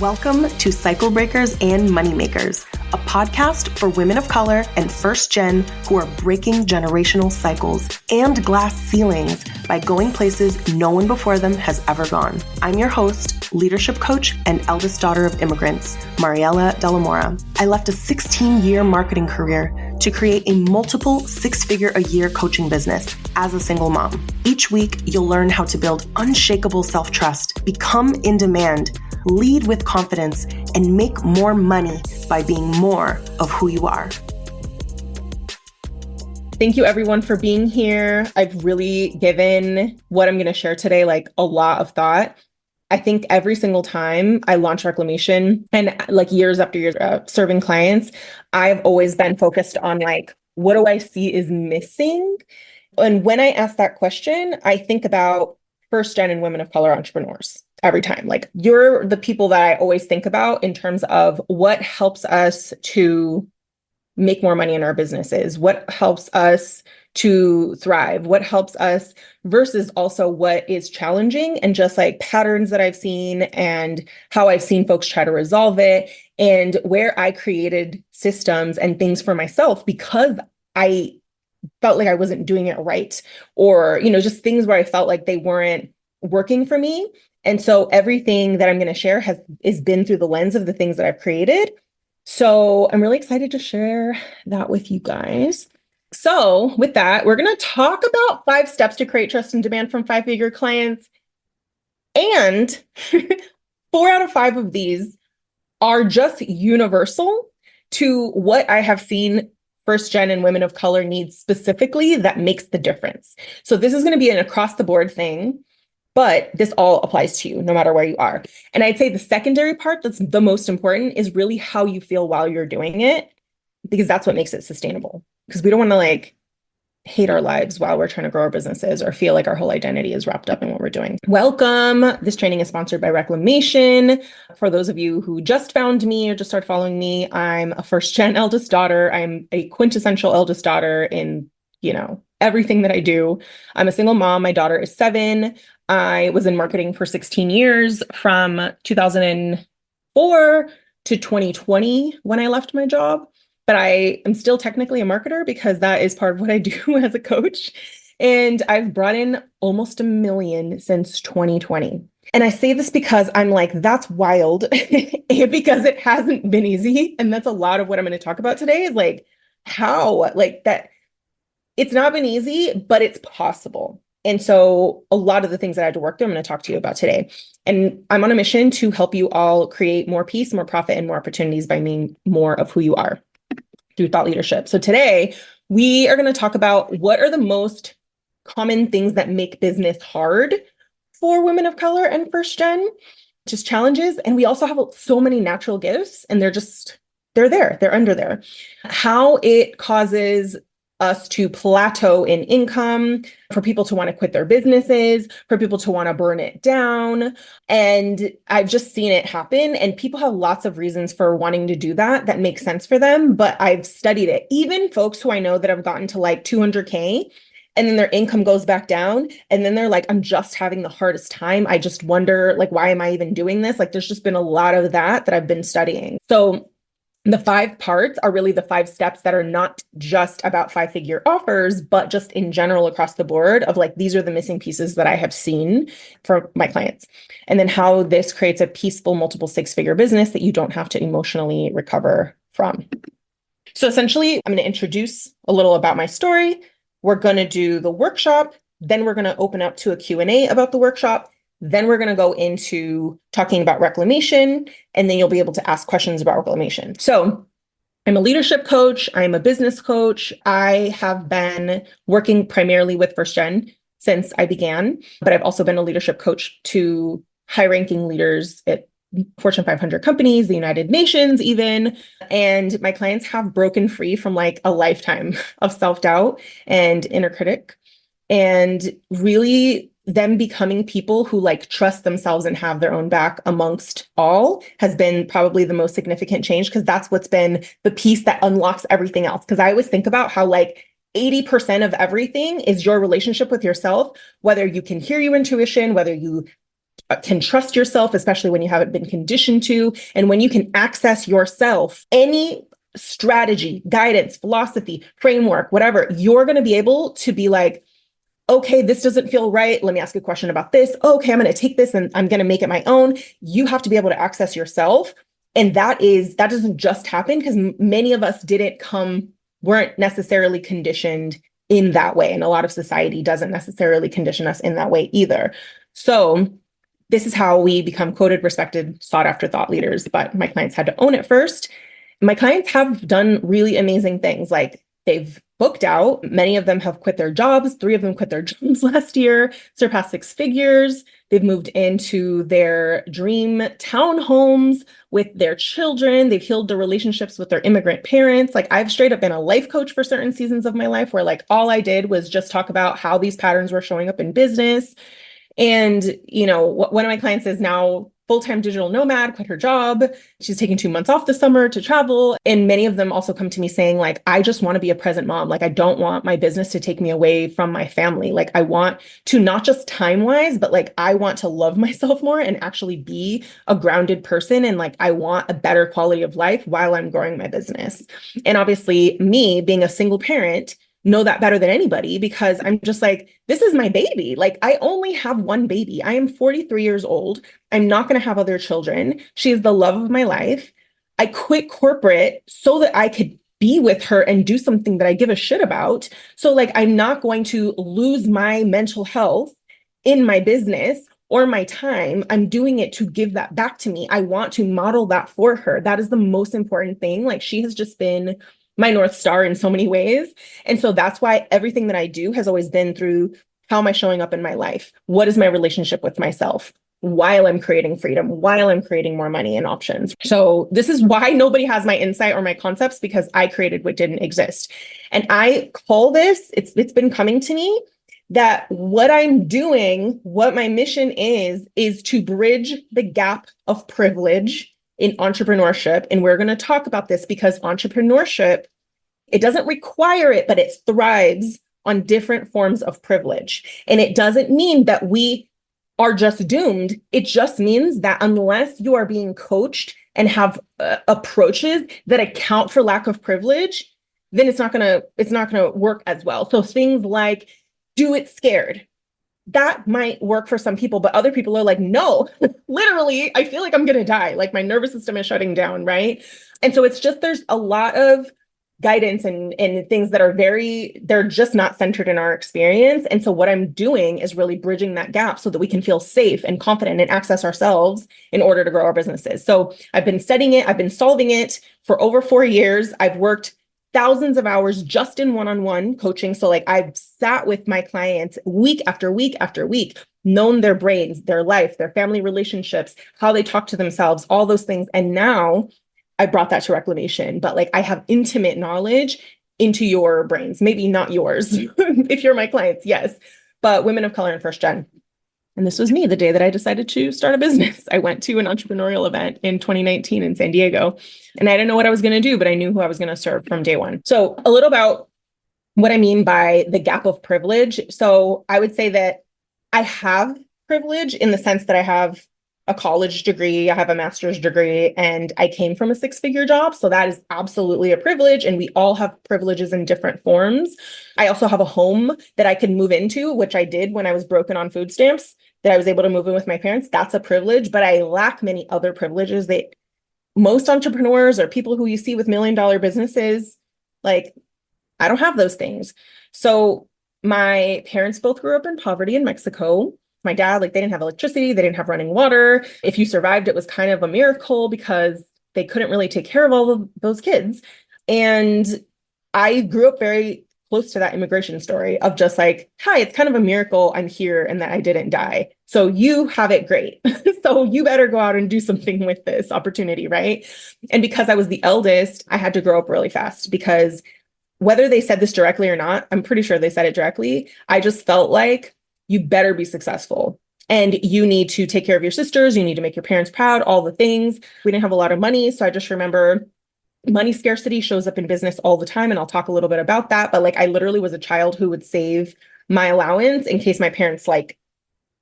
Welcome to Cycle Breakers and Moneymakers, a podcast for women of color and first gen who are breaking generational cycles and glass ceilings by going places no one before them has ever gone. I'm your host, leadership coach, and eldest daughter of immigrants, Mariela Delamora. I left a 16-year marketing career to create a multiple six-figure-a-year coaching business as a single mom. Each week, you'll learn how to build unshakable self-trust, become in demand, lead with confidence, and make more money by being more of who you are. Thank you everyone for being here. I've really given what I'm going to share today like a lot of thought. I think every single time I launch Reclamation and like years after years serving clients, I've always been focused on like, what do I see is missing? And when I ask that question, I think about first gen and women of color entrepreneurs every time. Like you're the people that I always think about in terms of what helps us to make more money in our businesses, what helps us to thrive, what helps us versus also what is challenging and just like patterns that I've seen and how I've seen folks try to resolve it and where I created systems and things for myself because I felt like I wasn't doing it right or, just things where I felt like they weren't working for me. And so everything that I'm going to share is been through the lens of the things that I've created. So I'm really excited to share that with you guys. So with that, we're going to talk about 5 steps to create trust and demand from 5-figure clients. And 4 out of 5 of these are just universal to what I have seen first gen and women of color need specifically that makes the difference. So this is going to be an across the board thing, but this all applies to you no matter where you are. And I'd say the secondary part that's the most important is really how you feel while you're doing it, because that's what makes it sustainable. Because we don't want to like hate our lives while we're trying to grow our businesses or feel like our whole identity is wrapped up in what we're doing. Welcome. This training is sponsored by Reclamation. For those of you who just found me or just started following me, I'm a first gen eldest daughter. I'm a quintessential eldest daughter in, everything that I do. I'm a single mom. My daughter is 7. I was in marketing for 16 years from 2004 to 2020 when I left my job. But I am still technically a marketer because that is part of what I do as a coach. And I've brought in almost $1 million since 2020. And I say this because I'm like, that's wild because it hasn't been easy. And that's a lot of what I'm going to talk about today is like how like that it's not been easy, but it's possible. And so a lot of the things that I had to work through, I'm going to talk to you about today. And I'm on a mission to help you all create more peace, more profit, and more opportunities by being more of who you are through thought leadership. So today we are going to talk about what are the most common things that make business hard for women of color and first gen, just challenges. And we also have so many natural gifts and they're there, they're under there. How it causes us to plateau in income, for people to want to quit their businesses, for people to want to burn it down. And I've just seen it happen. And people have lots of reasons for wanting to do that makes sense for them. But I've studied it. Even folks who I know that have gotten to like 200K and then their income goes back down. And then they're like, I'm just having the hardest time. I just wonder, like, why am I even doing this? Like, there's just been a lot of that I've been studying. So the 5 parts are really the 5 steps that are not just about 5-figure offers, but just in general across the board of like, these are the missing pieces that I have seen for my clients. And then how this creates a peaceful multiple 6-figure business that you don't have to emotionally recover from. So essentially, I'm going to introduce a little about my story. We're going to do the workshop. Then we're going to open up to a Q&A about the workshop. Then we're going to go into talking about Reclamation, and then you'll be able to ask questions about Reclamation. So I'm a leadership coach. I'm a business coach. I have been working primarily with first gen since I began, but I've also been a leadership coach to high-ranking leaders at Fortune 500 companies, the United Nations even. And my clients have broken free from like a lifetime of self-doubt and inner critic. And really them becoming people who like trust themselves and have their own back amongst all has been probably the most significant change, because that's what's been the piece that unlocks everything else. Because I always think about how like 80% of everything is your relationship with yourself, whether you can hear your intuition, whether you can trust yourself, especially when you haven't been conditioned to, and when you can access yourself, any strategy, guidance, philosophy, framework, whatever, you're going to be able to be like, okay, this doesn't feel right. Let me ask a question about this. Okay, I'm going to take this and I'm going to make it my own. You have to be able to access yourself. And that doesn't just happen because many of us weren't necessarily conditioned in that way. And a lot of society doesn't necessarily condition us in that way either. So this is how we become quoted, respected, sought after thought leaders. But my clients had to own it first. My clients have done really amazing things. Like they've booked out. Many of them have quit their jobs. 3 of them quit their jobs last year, surpassed 6 figures. They've moved into their dream townhomes with their children. They've healed their relationships with their immigrant parents. Like I've straight up been a life coach for certain seasons of my life where like all I did was just talk about how these patterns were showing up in business. And, one of my clients is now full-time digital nomad, quit her job. She's taking 2 months off this summer to travel. And many of them also come to me saying like, I just want to be a present mom. Like, I don't want my business to take me away from my family. Like, I want to not just time-wise, but like, I want to love myself more and actually be a grounded person. And like, I want a better quality of life while I'm growing my business. And obviously me being a single parent, know that better than anybody because I'm just like, this is my baby. Like I only have one baby. I am 43 years old. I'm not going to have other children. She is the love of my life. I quit corporate so that I could be with her and do something that I give a shit about. So like, I'm not going to lose my mental health in my business or my time. I'm doing it to give that back to me. I want to model that for her. That is the most important thing. Like she has just been my North Star in so many ways. And so that's why everything that I do has always been through how am I showing up in my life? What is my relationship with myself while I'm creating freedom, while I'm creating more money and options? So this is why nobody has my insight or my concepts because I created what didn't exist. And I call this, it's been coming to me that what I'm doing, what my mission is to bridge the gap of privilege in entrepreneurship. And we're going to talk about this because entrepreneurship, it doesn't require it, but it thrives on different forms of privilege. And it doesn't mean that we are just doomed. It just means that unless you are being coached and have approaches that account for lack of privilege, then it's not going to work as well. So things like do it scared. That might work for some people, but other people are like, no, literally, I feel like I'm going to die. Like my nervous system is shutting down, right? And so it's just, there's a lot of guidance and things that are they're just not centered in our experience. And so what I'm doing is really bridging that gap so that we can feel safe and confident and access ourselves in order to grow our businesses. So I've been studying it. I've been solving it for over 4 years. I've worked thousands of hours just in one-on-one coaching. So like I've sat with my clients week after week after week, known their brains, their life, their family relationships, how they talk to themselves, all those things. And now I brought that to Reclamation, but like I have intimate knowledge into your brains, maybe not yours if you're my clients, yes, but women of color and first gen. And this was me the day that I decided to start a business. I went to an entrepreneurial event in 2019 in San Diego, and I didn't know what I was going to do, but I knew who I was going to serve from day one. So a little about what I mean by the gap of privilege. So I would say that I have privilege in the sense that I have a college degree, I have a master's degree, and I came from a 6-figure job. So that is absolutely a privilege. And we all have privileges in different forms. I also have a home that I can move into, which I did when I was broken on food stamps, that I was able to move in with my parents. That's a privilege, but I lack many other privileges that most entrepreneurs or people who you see with $1 million businesses, like, I don't have those things. So my parents both grew up in poverty in Mexico. My dad, like they didn't have electricity, they didn't have running water. If you survived, it was kind of a miracle because they couldn't really take care of all of those kids. And I grew up very close to that immigration story of just like, hi, it's kind of a miracle I'm here and that I didn't die. So you have it great. So you better go out and do something with this opportunity, right? And because I was the eldest, I had to grow up really fast because whether they said this directly or not, I'm pretty sure they said it directly. I just felt like you better be successful and you need to take care of your sisters. You need to make your parents proud, all the things. We didn't have a lot of money. So I just remember money scarcity shows up in business all the time. And I'll talk a little bit about that. But like, I literally was a child who would save my allowance in case my parents like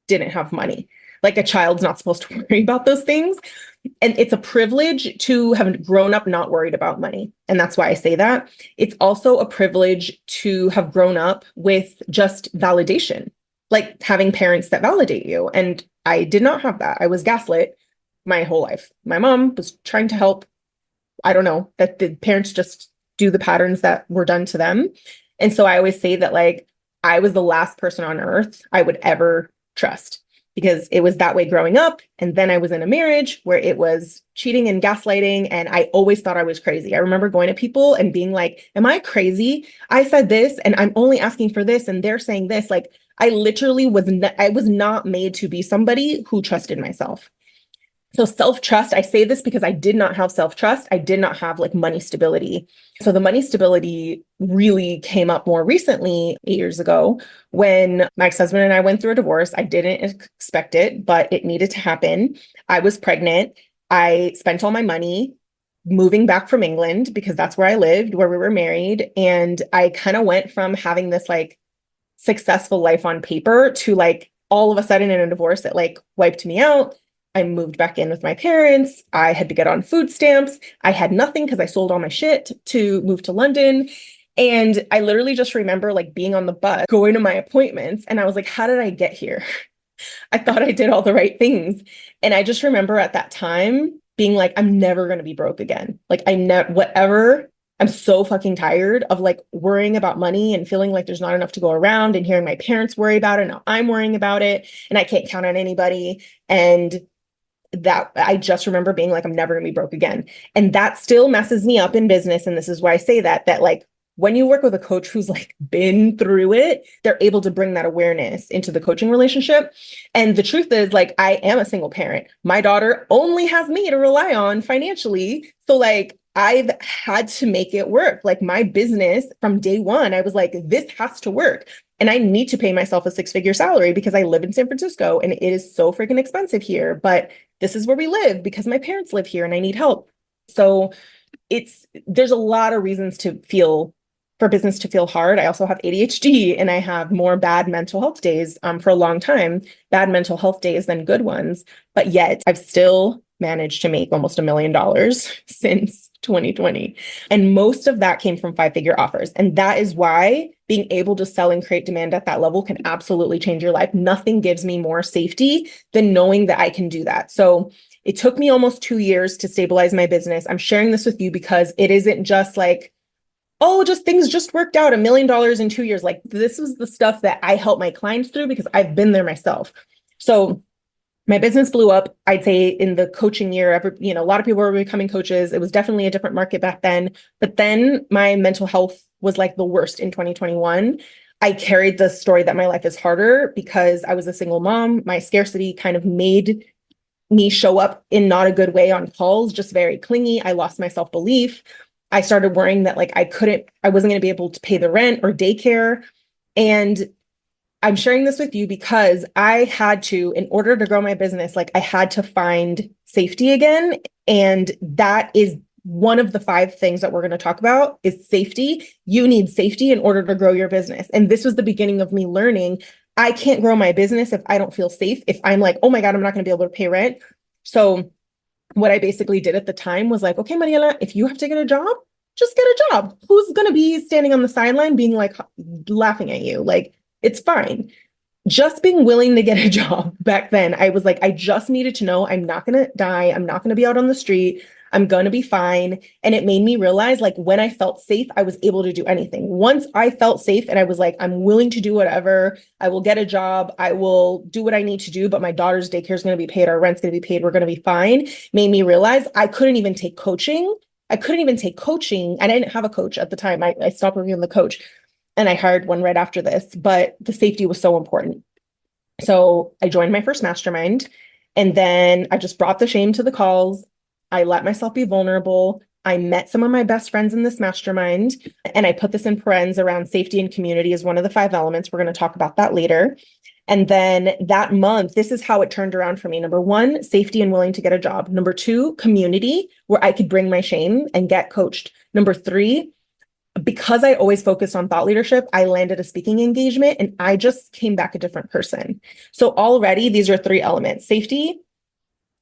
didn't have money. Like a child's not supposed to worry about those things. And it's a privilege to have grown up not worried about money. And that's why I say that. It's also a privilege to have grown up with just validation, like having parents that validate you. And I did not have that. I was gaslit my whole life. My mom was trying to help. I don't know, that the parents just do the patterns that were done to them. And so I always say that like I was the last person on earth I would ever trust, because it was that way growing up. And then I was in a marriage where it was cheating and gaslighting. And I always thought I was crazy. I remember going to people and being like, am I crazy? I said this and I'm only asking for this and they're saying this. Like I literally I was not made to be somebody who trusted myself. So self-trust, I say this because I did not have self-trust. I did not have like money stability. So the money stability really came up more recently, 8 years ago, when my ex-husband and I went through a divorce. I didn't expect it, but it needed to happen. I was pregnant. I spent all my money moving back from England because that's where I lived, where we were married. And I kind of went from having this like successful life on paper to like all of a sudden in a divorce that like wiped me out. I moved back in with my parents. I had to get on food stamps. I had nothing because I sold all my shit to move to London. And I literally just remember like being on the bus, going to my appointments. And I was like, how did I get here? I thought I did all the right things. And I just remember at that time being like, I'm never going to be broke again. Like whatever. I'm so fucking tired of like worrying about money and feeling like there's not enough to go around and hearing my parents worry about it. Now I'm worrying about it and I can't count on anybody. And that I just remember being like, I'm never gonna be broke again. And that still messes me up in business. And this is why I say that like when you work with a coach who's like been through it, they're able to bring that awareness into the coaching relationship. And the truth is like, I am a single parent. My daughter only has me to rely on financially. So like, I've had to make it work. Like my business from day one, I was like, this has to work. And I need to pay myself a 6-figure salary because I live in San Francisco and it is so freaking expensive here. But this is where we live because my parents live here and I need help. So there's a lot of reasons for business to feel hard. I also have ADHD and I have more bad mental health days for a long time, bad mental health days than good ones. But yet I've still managed to make almost $1 million since 2020. And most of that came from 5-figure offers. And that is why being able to sell and create demand at that level can absolutely change your life. Nothing gives me more safety than knowing that I can do that. So it took me almost 2 years to stabilize my business. I'm sharing this with you because it isn't just like, oh, just things just worked out $1 million in 2 years. Like this was the stuff that I help my clients through because I've been there myself. So my business blew up, I'd say in the coaching year, a lot of people were becoming coaches. It was definitely a different market back then. But then my mental health was like the worst in 2021. I carried the story that my life is harder because I was a single mom. My scarcity kind of made me show up in not a good way on calls, just very clingy. I lost my self-belief. I started worrying that like I wasn't going to be able to pay the rent or daycare. And I'm sharing this with you because I had to, in order to grow my business, like I had to find safety again. And that is one of the 5 things that we're going to talk about is safety. You need safety in order to grow your business. And this was the beginning of me learning I can't grow my business if I don't feel safe, if I'm like, oh my God, I'm not going to be able to pay rent. So what I basically did at the time was like, okay, Mariela, if you have to get a job, just get a job. Who's going to be standing on the sideline being like laughing at you? Like, it's fine. Just being willing to get a job back then, I was like, I just needed to know I'm not going to die. I'm not going to be out on the street. I'm going to be fine. And it made me realize like when I felt safe, I was able to do anything. Once I felt safe and I was like, I'm willing to do whatever, I will get a job. I will do what I need to do, but my daughter's daycare is going to be paid. Our rent's going to be paid. We're going to be fine. Made me realize I couldn't even take coaching. I didn't have a coach at the time. I stopped working on the coach and I hired one right after this, but the safety was so important. So I joined my first mastermind and then I just brought the shame to the calls. I let myself be vulnerable. I met some of my best friends in this mastermind, and I put this in parens around safety and community as one of the 5 elements. We're going to talk about that later. And then that month, this is how it turned around for me. Number 1, safety and willing to get a job. Number 2, community, where I could bring my shame and get coached. Number 3, because I always focused on thought leadership, I landed a speaking engagement and I just came back a different person. So already these are three elements: safety,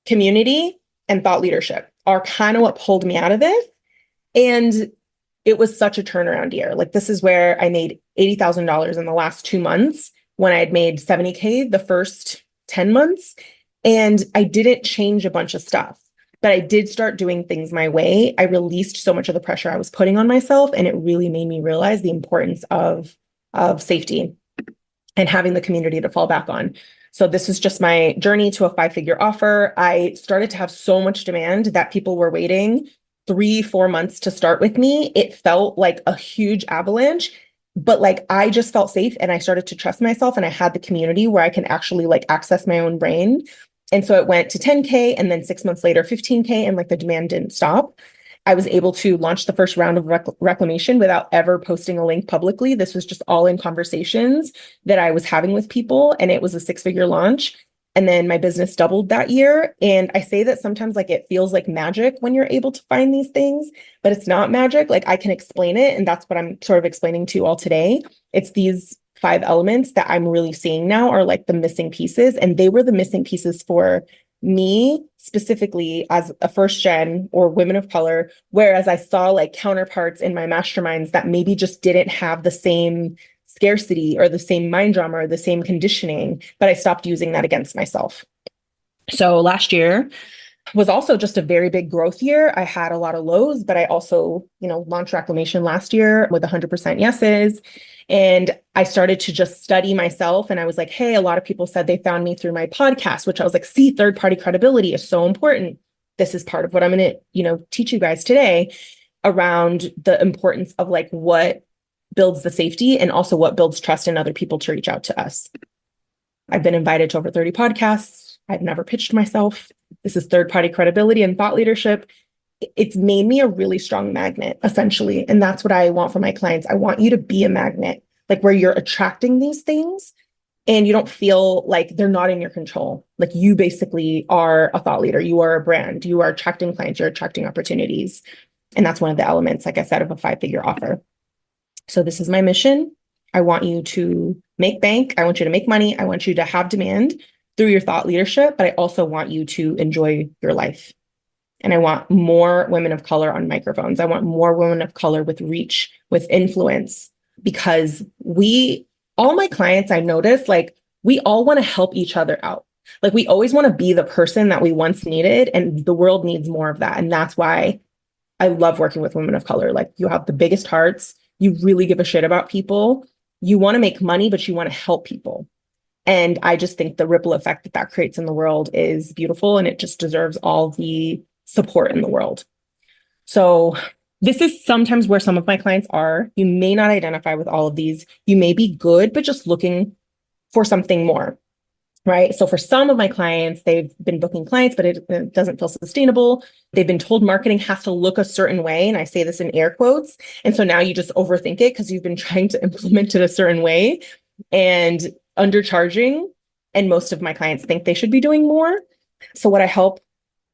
community, and thought leadership are kind of what pulled me out of this. And it was such a turnaround year. Like, this is where I made $80,000 in the last 2 months when I had made 70K the first 10 months. And I didn't change a bunch of stuff, but I did start doing things my way. I released so much of the pressure I was putting on myself, and it really made me realize the importance of safety and having the community to fall back on. So this was just my journey to a 5-figure offer. I started to have so much demand that people were waiting 3-4 months to start with me. It felt like a huge avalanche, but like I just felt safe and I started to trust myself, and I had the community where I can actually like access my own brain. And so it went to 10K, and then 6 months later, 15K, and like the demand didn't stop. I was able to launch the first round of Reclamation without ever posting a link publicly. This was just all in conversations that I was having with people, and it was a 6-figure launch. And then my business doubled that year. And I say that sometimes like it feels like magic when you're able to find these things, but it's not magic. Like, I can explain it. And that's what I'm sort of explaining to you all today. It's these 5 elements that I'm really seeing now are like the missing pieces. And they were the missing pieces for me specifically as a first gen or women of color, whereas I saw like counterparts in my masterminds that maybe just didn't have the same scarcity or the same mind drama or the same conditioning, but I stopped using that against myself. So last year was also just a very big growth year. I had a lot of lows, but I also, launched Reclamation last year with 100% yeses. And I started to just study myself. And I was like, hey, a lot of people said they found me through my podcast, which I was like, see, third-party credibility is so important. This is part of what I'm going to, teach you guys today around the importance of like what builds the safety and also what builds trust in other people to reach out to us. I've been invited to over 30 podcasts. I've never pitched myself. This is third-party credibility and thought leadership. It's made me a really strong magnet, essentially. And that's what I want for my clients. I want you to be a magnet, like where you're attracting these things and you don't feel like they're not in your control. Like, you basically are a thought leader. You are a brand. You are attracting clients. You're attracting opportunities. And that's one of the elements, like I said, of a 5-figure offer. So this is my mission. I want you to make bank. I want you to make money. I want you to have demand through your thought leadership, but I also want you to enjoy your life. And I want more women of color on microphones. I want more women of color with reach, with influence, because all my clients, I notice, like, we all want to help each other out. Like, we always want to be the person that we once needed, and the world needs more of that. And that's why I love working with women of color. Like, you have the biggest hearts. You really give a shit about people. You want to make money, but you want to help people. And I just think the ripple effect that creates in the world is beautiful, and it just deserves all the support in the world. So this is sometimes where some of my clients are. You may not identify with all of these. You may be good, but just looking for something more, right? So for some of my clients, they've been booking clients, but it doesn't feel sustainable. They've been told marketing has to look a certain way. And I say this in air quotes. And so now you just overthink it because you've been trying to implement it a certain way and undercharging. And most of my clients think they should be doing more. So what I help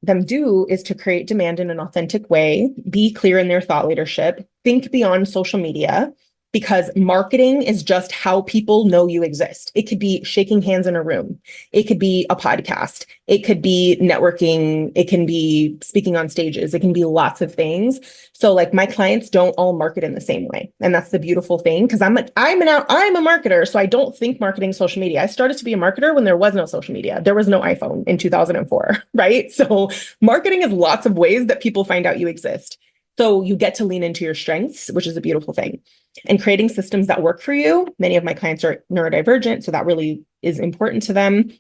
them do is to create demand in an authentic way, be clear in their thought leadership, think beyond social media, because marketing is just how people know you exist. It could be shaking hands in a room. It could be a podcast. It could be networking. It can be speaking on stages. It can be lots of things. So like, my clients don't all market in the same way. And that's the beautiful thing, because I'm a marketer. So I don't think marketing social media. I started to be a marketer when there was no social media. There was no iPhone in 2004, right? So marketing is lots of ways that people find out you exist. So you get to lean into your strengths, which is a beautiful thing. And creating systems that work for you. Many of my clients are neurodivergent, so that really is important to them.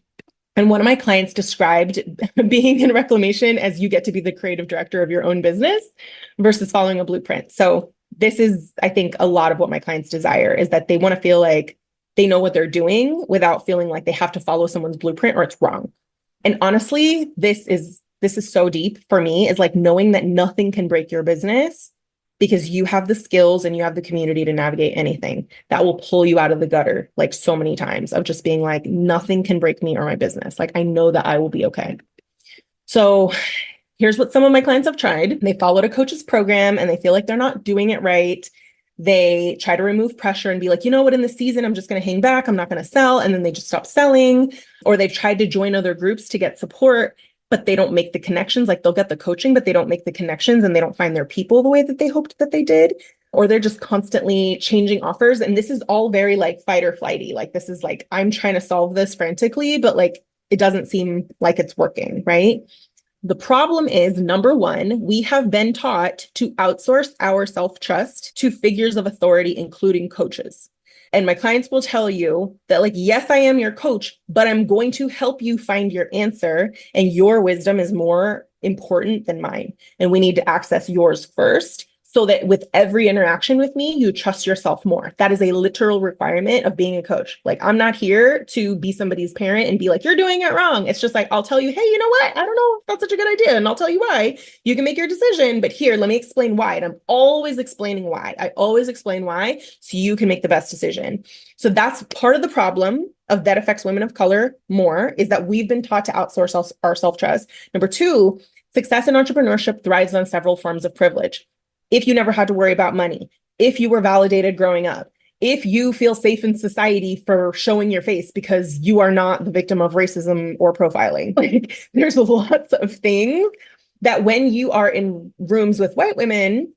And one of my clients described being in Reclamation as you get to be the creative director of your own business versus following a blueprint. So this is, I think, a lot of what my clients desire, is that they want to feel like they know what they're doing without feeling like they have to follow someone's blueprint or it's wrong. And honestly, this is so deep for me, is like knowing that nothing can break your business, because you have the skills and you have the community to navigate anything that will pull you out of the gutter, like so many times, of just being like, nothing can break me or my business. Like, I know that I will be okay. So here's what some of my clients have tried. They followed a coach's program and they feel like they're not doing it right. They try to remove pressure and be like, you know what, in the season, I'm just going to hang back. I'm not going to sell. And then they just stop selling. Or they've tried to join other groups to get support, but they don't make the connections. Like they'll get the coaching, but they don't make the connections and they don't find their people the way that they hoped that they did. Or they're just constantly changing offers. And this is all very like fight or flighty. Like this is like, I'm trying to solve this frantically, but like it doesn't seem like it's working, right? The problem is, number one, we have been taught to outsource our self-trust to figures of authority, including coaches. And my clients will tell you that, like, yes, I am your coach, but I'm going to help you find your answer. And your wisdom is more important than mine. And we need to access yours first, so that with every interaction with me, you trust yourself more. That is a literal requirement of being a coach. Like, I'm not here to be somebody's parent and be like, you're doing it wrong. It's just like, I'll tell you, hey, you know what? I don't know if that's such a good idea. And I'll tell you why. You can make your decision, but here, let me explain why. And I'm always explaining why. I always explain why, so you can make the best decision. So that's part of the problem that affects women of color more, is that we've been taught to outsource our self-trust. Number two, success in entrepreneurship thrives on several forms of privilege. If you never had to worry about money, if you were validated growing up, if you feel safe in society for showing your face because you are not the victim of racism or profiling. Like, there's lots of things that when you are in rooms with white women,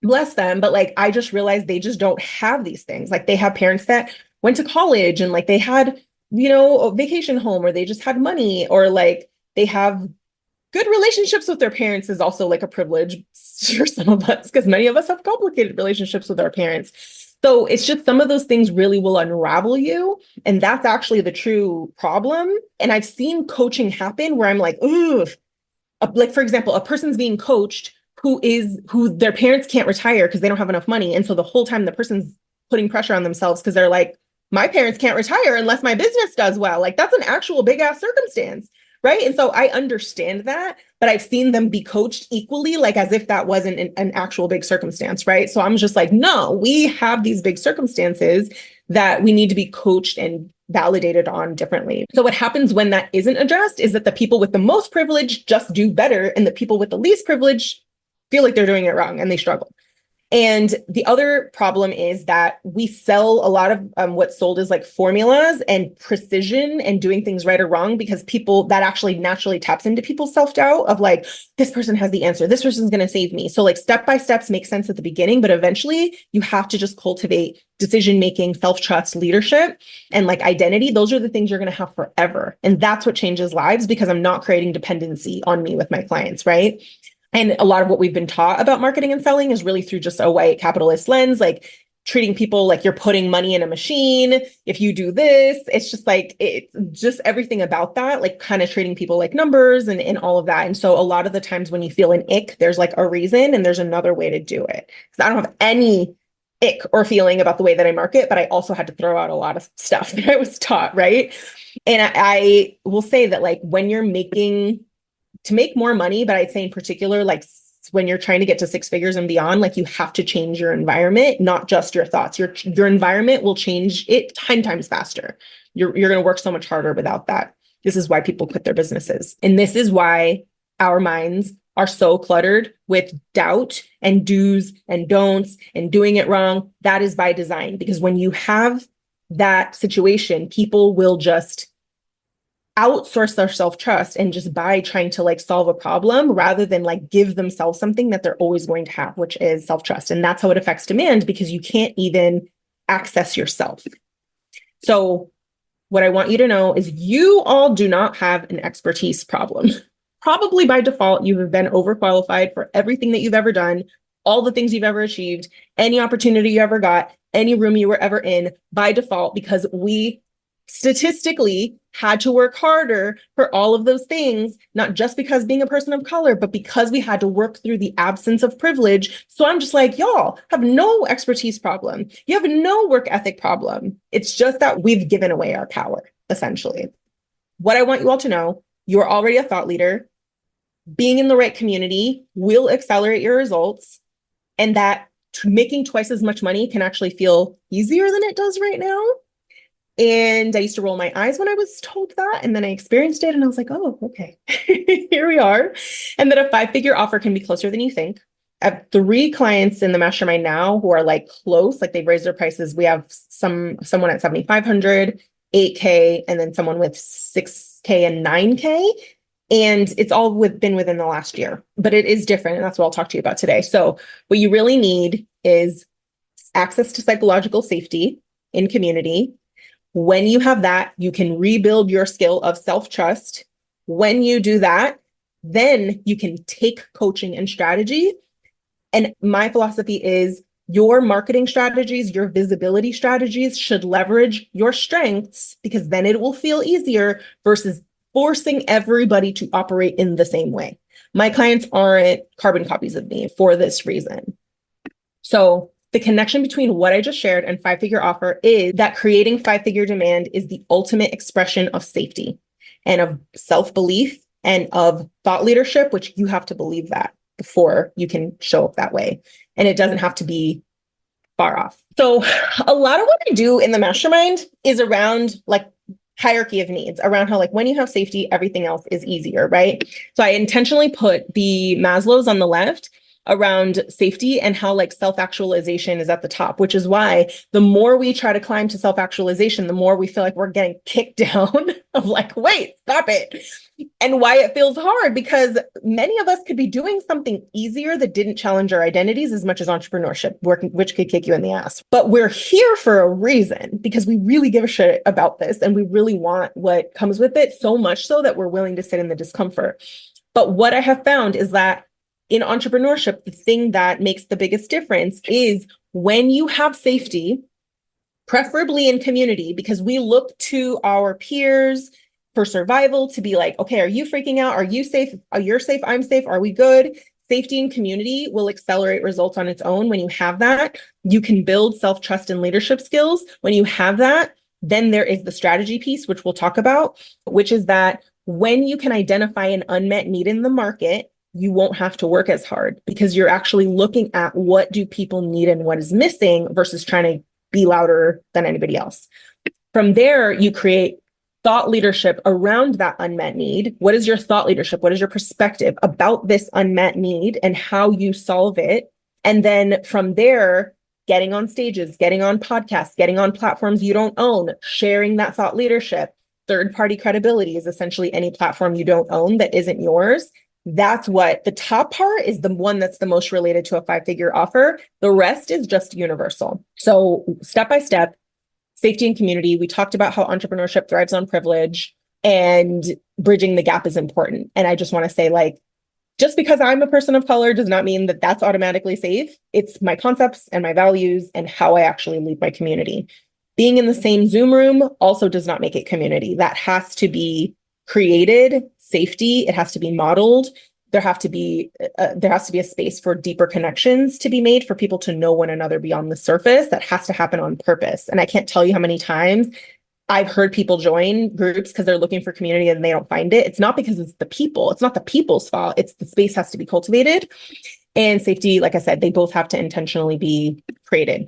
bless them, but like, I just realized they just don't have these things. Like, they have parents that went to college and like they had, you know, a vacation home, or they just had money, or like they have good relationships with their parents is also like a privilege for some of us, because many of us have complicated relationships with our parents. So it's just some of those things really will unravel you. And that's actually the true problem. And I've seen coaching happen where I'm like, ooh, like, for example, a person's being coached who their parents can't retire because they don't have enough money. And so the whole time the person's putting pressure on themselves because they're like, my parents can't retire unless my business does well. Like, that's an actual big ass circumstance. Right. And so I understand that, but I've seen them be coached equally, like as if that wasn't an actual big circumstance. Right. So I'm just like, no, we have these big circumstances that we need to be coached and validated on differently. So what happens when that isn't addressed is that the people with the most privilege just do better, and the people with the least privilege feel like they're doing it wrong and they struggle. And the other problem is that we sell a lot of what's sold as like formulas and precision and doing things right or wrong, because people, that actually naturally taps into people's self-doubt of like, this person has the answer, this person's going to save me. So like step by steps make sense at the beginning, but eventually you have to just cultivate decision-making, self-trust, leadership, and like identity. Those are the things you're going to have forever. And that's what changes lives, because I'm not creating dependency on me with my clients, right? And a lot of what we've been taught about marketing and selling is really through just a white capitalist lens, like treating people like you're putting money in a machine. If you do this, it's just like, it's just everything about that, like kind of treating people like numbers and all of that. And so a lot of the times when you feel an ick, there's like a reason and there's another way to do it. So I don't have any ick or feeling about the way that I market, but I also had to throw out a lot of stuff that I was taught, right? And I will say that like when you're to make more money, but I'd say in particular, like when you're trying to get to six figures and beyond, like you have to change your environment, not just your thoughts. Your environment will change it 10 times faster. You're going to work so much harder without that. This is why people quit their businesses. And this is why our minds are so cluttered with doubt and do's and don'ts and doing it wrong. That is by design, because when you have that situation, people will just outsource their self-trust and just by trying to like solve a problem rather than like give themselves something that they're always going to have, which is self-trust. And that's how it affects demand, because you can't even access yourself. So what I want you to know is you all do not have an expertise problem. Probably by default, you have been overqualified for everything that you've ever done, all the things you've ever achieved, any opportunity you ever got, any room you were ever in, by default, because we statistically had to work harder for all of those things, not just because being a person of color, but because we had to work through the absence of privilege. So I'm just like, y'all have no expertise problem. You have no work ethic problem. It's just that we've given away our power, essentially. What I want you all to know, you're already a thought leader. Being in the right community will accelerate your results, and that making twice as much money can actually feel easier than it does right now. And I used to roll my eyes when I was told that. And then I experienced it and I was like, oh, okay, here we are. And that a 5-figure offer can be closer than you think. I have 3 clients in the mastermind now who are like close, like they've raised their prices. We have someone at 7,500, 8K, and then someone with 6K and 9K. And it's all been within the last year, but it is different. And that's what I'll talk to you about today. So what you really need is access to psychological safety in community. When you have that, you can rebuild your skill of self-trust. When you do that, then you can take coaching and strategy. And my philosophy is your marketing strategies, your visibility strategies should leverage your strengths, because then it will feel easier versus forcing everybody to operate in the same way. My clients aren't carbon copies of me for this reason. So the connection between what I just shared and 5-figure offer is that creating 5-figure demand is the ultimate expression of safety and of self-belief and of thought leadership, which you have to believe that before you can show up that way. And it doesn't have to be far off. So a lot of what I do in the mastermind is around like hierarchy of needs, around how like when you have safety, everything else is easier, right? So I intentionally put the Maslow's on the left around safety and how like self-actualization is at the top, which is why the more we try to climb to self-actualization, the more we feel like we're getting kicked down of like, wait, stop it. And why it feels hard, because many of us could be doing something easier that didn't challenge our identities as much as entrepreneurship, which could kick you in the ass. But we're here for a reason, because we really give a shit about this and we really want what comes with it, so much so that we're willing to sit in the discomfort. But what I have found is that in entrepreneurship, the thing that makes the biggest difference is when you have safety, preferably in community, because we look to our peers for survival to be like, okay, are you freaking out? Are you safe? Are you safe? I'm safe. Are we good? Safety in community will accelerate results on its own. When you have that, you can build self-trust and leadership skills. When you have that, then there is the strategy piece, which we'll talk about, which is that when you can identify an unmet need in the market, you won't have to work as hard, because you're actually looking at what do people need and what is missing versus trying to be louder than anybody else. From there, you create thought leadership around that unmet need. What is your thought leadership? What is your perspective about this unmet need and how you solve it? And then from there, getting on stages, getting on podcasts, getting on platforms you don't own, sharing that thought leadership. Third-party credibility is essentially any platform you don't own that isn't yours. That's what the top part is, the one that's the most related to a 5-figure offer. The rest is just universal. So step by step, safety and community. We talked about how entrepreneurship thrives on privilege, and bridging the gap is important. And I just want to say, like, just because I'm a person of color does not mean that that's automatically safe. It's my concepts and my values and how I actually lead my community. Being in the same Zoom room also does not make it community. That has to be created. Safety, it has to be modeled. There has to be a space for deeper connections to be made, for people to know one another beyond the surface. That has to happen on purpose. And I can't tell you how many times I've heard people join groups because they're looking for community and they don't find it. It's not because it's the people. It's not the people's fault. It's the space has to be cultivated. And safety, like I said, they both have to intentionally be created.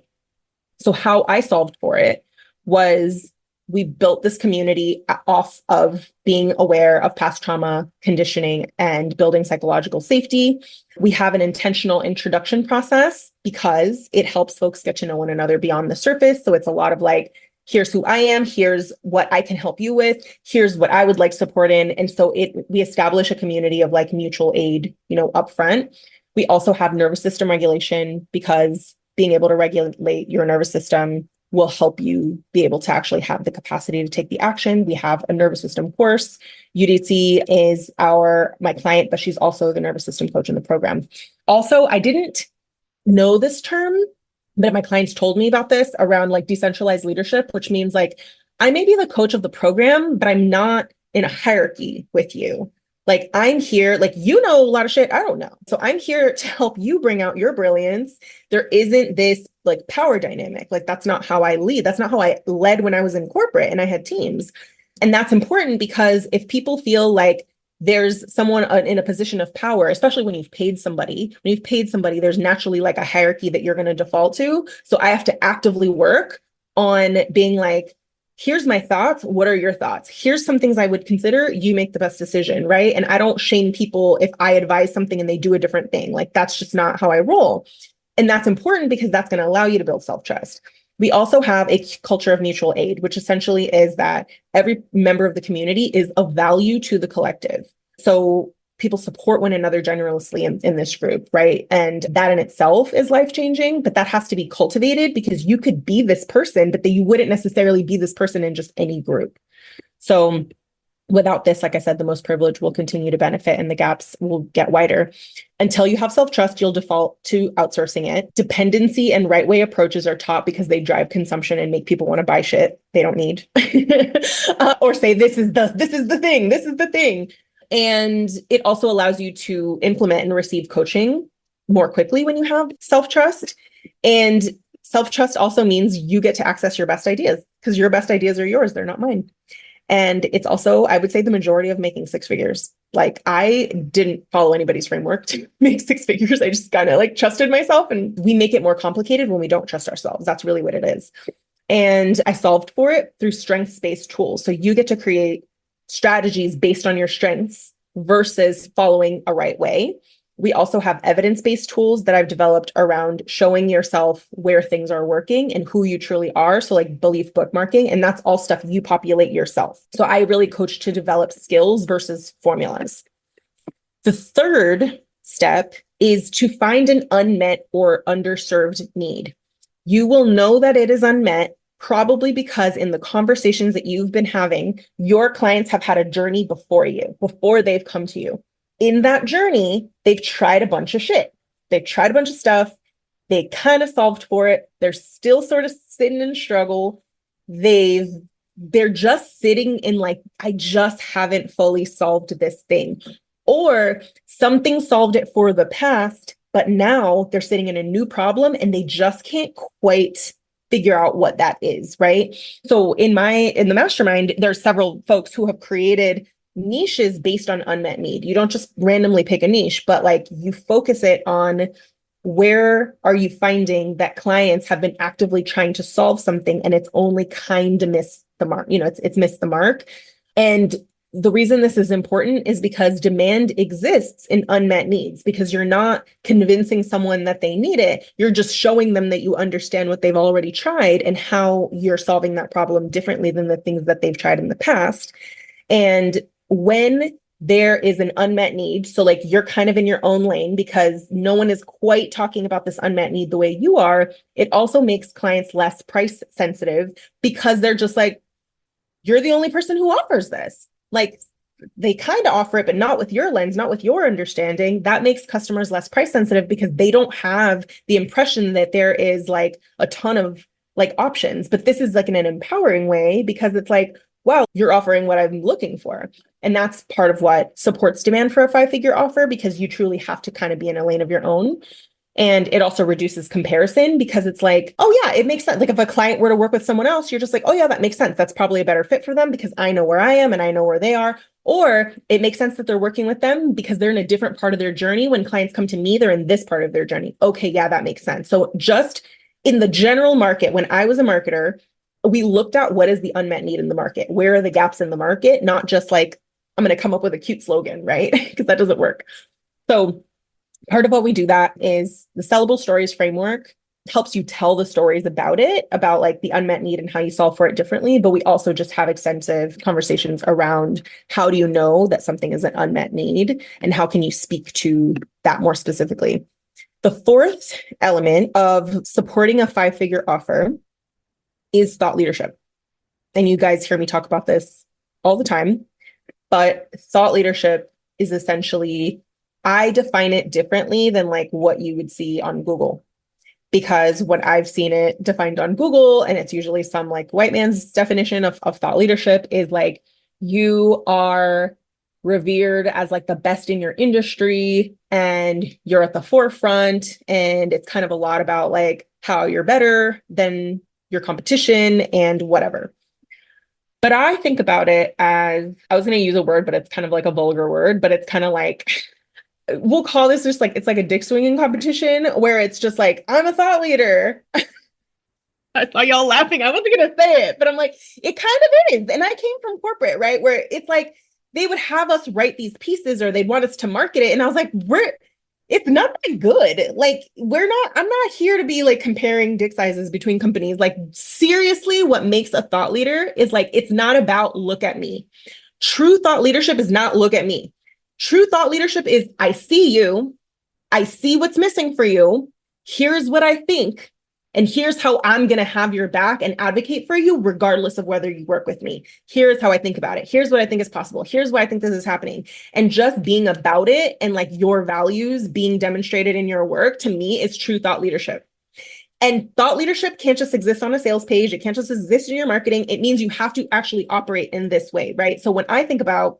So how I solved for it was, we built this community off of being aware of past trauma, conditioning, and building psychological safety. We have an intentional introduction process because it helps folks get to know one another beyond the surface. So it's a lot of like, here's who I am, here's what I can help you with, here's what I would like support in. And so we establish a community of like mutual aid, upfront. We also have nervous system regulation, because being able to regulate your nervous system will help you be able to actually have the capacity to take the action. We have a nervous system course. UDC is my client, but she's also the nervous system coach in the program. Also, I didn't know this term, but my clients told me about this around like decentralized leadership, which means like, I may be the coach of the program, but I'm not in a hierarchy with you. Like, I'm here, like, a lot of shit I don't know. So I'm here to help you bring out your brilliance. There isn't this like power dynamic. Like, that's not how I lead. That's not how I led when I was in corporate and I had teams. And that's important, because if people feel like there's someone in a position of power, especially when you've paid somebody, there's naturally like a hierarchy that you're going to default to. So I have to actively work on being like, here's my thoughts. What are your thoughts? Here's some things I would consider. You make the best decision, right? And I don't shame people if I advise something and they do a different thing. Like that's just not how I roll. And that's important because that's going to allow you to build self-trust. We also have a culture of mutual aid, which essentially is that every member of the community is of value to the collective. So people support one another generously in this group, right? And that in itself is life-changing, but that has to be cultivated because you could be this person, but you wouldn't necessarily be this person in just any group. So without this, like I said, the most privileged will continue to benefit and the gaps will get wider. Until you have self-trust, you'll default to outsourcing it. Dependency and right way approaches are taught because they drive consumption and make people want to buy shit they don't need. Or say, this is the thing. And it also allows you to implement and receive coaching more quickly when you have self-trust. And self-trust also means you get to access your best ideas because your best ideas are yours. They're not mine. And it's also, I would say, the majority of making six figures. Like I didn't follow anybody's framework to make six figures. I just kind of like trusted myself, and we make it more complicated when we don't trust ourselves. That's really what it is. And I solved for it through strengths-based tools. So you get to create strategies based on your strengths versus following a right way. We also have evidence-based tools that I've developed around showing yourself where things are working and who you truly are. So like belief bookmarking, and that's all stuff you populate yourself. So I really coach to develop skills versus formulas. The third step is to find an unmet or underserved need. You will know that it is unmet probably because in the conversations that you've been having, your clients have had a journey before you, before they've come to you. In that journey, they've tried a bunch of shit. They've tried a bunch of stuff. They kind of solved for it. They're still sort of sitting in struggle. They're just sitting in like, I just haven't fully solved this thing. Or something solved it for the past, but now they're sitting in a new problem and they just can't quite figure out what that is, right? So in the mastermind, there's several folks who have created niches based on unmet need. You don't just randomly pick a niche, but like you focus it on where are you finding that clients have been actively trying to solve something and it's only kind of missed the mark. It's missed the mark. And the reason this is important is because demand exists in unmet needs, because you're not convincing someone that they need it. You're just showing them that you understand what they've already tried and how you're solving that problem differently than the things that they've tried in the past. And when there is an unmet need, so like you're kind of in your own lane because no one is quite talking about this unmet need the way you are, it also makes clients less price sensitive because they're just like, you're the only person who offers this. Like they kind of offer it, but not with your lens, not with your understanding. That makes customers less price sensitive because they don't have the impression that there is like a ton of like options. But this is like in an empowering way because it's like, wow, you're offering what I'm looking for. And that's part of what supports demand for a 5-figure offer, because you truly have to kind of be in a lane of your own. And it also reduces comparison because it's like, oh yeah, it makes sense. Like if a client were to work with someone else, you're just like, oh yeah, that makes sense. That's probably a better fit for them because I know where I am and I know where they are. Or it makes sense that they're working with them because they're in a different part of their journey. When clients come to me, they're in this part of their journey. Okay, yeah, that makes sense. So just in the general market, when I was a marketer, we looked at what is the unmet need in the market? Where are the gaps in the market? Not just like, I'm going to come up with a cute slogan, right? Because that doesn't work. So part of what we do that is the sellable stories framework helps you tell the stories about it, about like the unmet need and how you solve for it differently. But we also just have extensive conversations around how do you know that something is an unmet need and how can you speak to that more specifically. The fourth element of supporting a 5-figure offer is thought leadership. And you guys hear me talk about this all the time, but thought leadership is essentially, I define it differently than like what you would see on Google, because when I've seen it defined on Google, and it's usually some like white man's definition of thought leadership, is like you are revered as like the best in your industry and you're at the forefront. And it's kind of a lot about like how you're better than your competition and whatever. But I think about it as, I was going to use a word, but it's kind of like a vulgar word, but it's kind of like, we'll call this just like, it's like a dick swinging competition where it's just like, I'm a thought leader. I saw y'all laughing. I wasn't going to say it, but I'm like, it kind of is. And I came from corporate, right? Where it's like, they would have us write these pieces or they'd want us to market it. And I was like, it's not that good. Like, I'm not here to be like comparing dick sizes between companies. Like, seriously, what makes a thought leader is like, it's not about look at me. True thought leadership is not look at me. True thought leadership is I see you. I see what's missing for you. Here's what I think. And here's how I'm going to have your back and advocate for you, regardless of whether you work with me. Here's how I think about it. Here's what I think is possible. Here's why I think this is happening. And just being about it and like your values being demonstrated in your work, to me, is true thought leadership. And thought leadership can't just exist on a sales page. It can't just exist in your marketing. It means you have to actually operate in this way, right? So when I think about